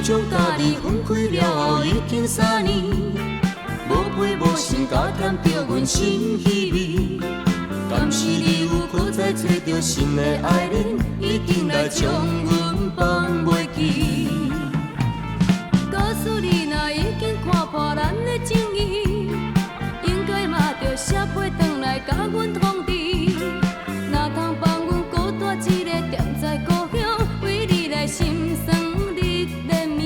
将家己分开了后已经3年，无陪无心，加添着阮心稀微。敢是你有搁再找到新的爱人，已经来将阮放袂记。告诉你，若已经看破咱的情义，应该嘛着写批转来甲阮通知。哪通放阮孤单一个踮在故乡，为你来心酸日连绵。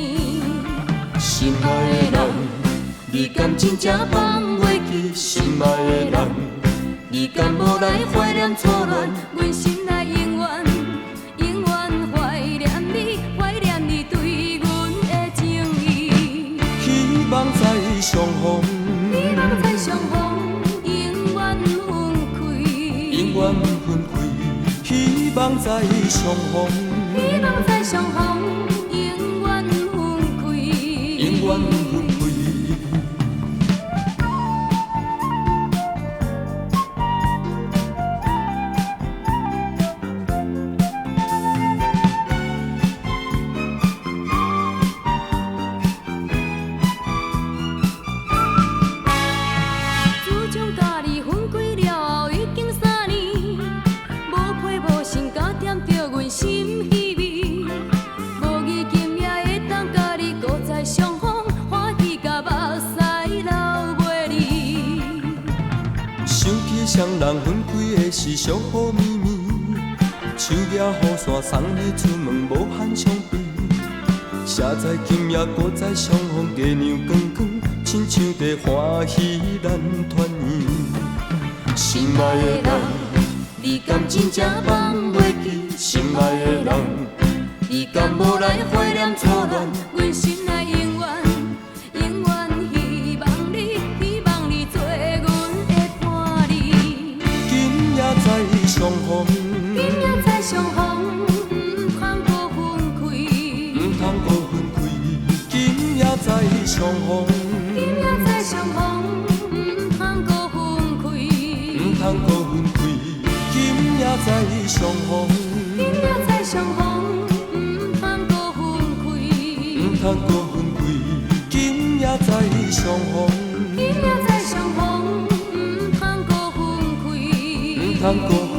心爱的人，你敢真正放袂记？心爱的人。你敢无来怀念初恋？阮心内永远永远怀念你，怀念你对阮的情意。希望再相逢，希望再相逢，永远分开，永远分开。希望再相逢，希望再相逢，永远分开，永远分开。双人分开的是相好绵绵，树叶雨伞送你出门，无限伤悲。写在今夜搁再相逢，月亮光光，亲像在欢喜咱团圆。心爱的人，你敢真正放袂记？心爱的人，你敢无来怀念初恋？阮心内永远永远希望你，希望你做阮的伴侣。今夜再相逢，今夜再相逢，唔通搁分开，唔通搁分开。今夜再相逢，今夜再相逢，唔通搁分开，唔通搁分开。今夜再相逢，今夜再相逢，唔通搁分开，唔通搁分开。今夜再相逢，今夜再相逢，唔通搁分开，唔通搁。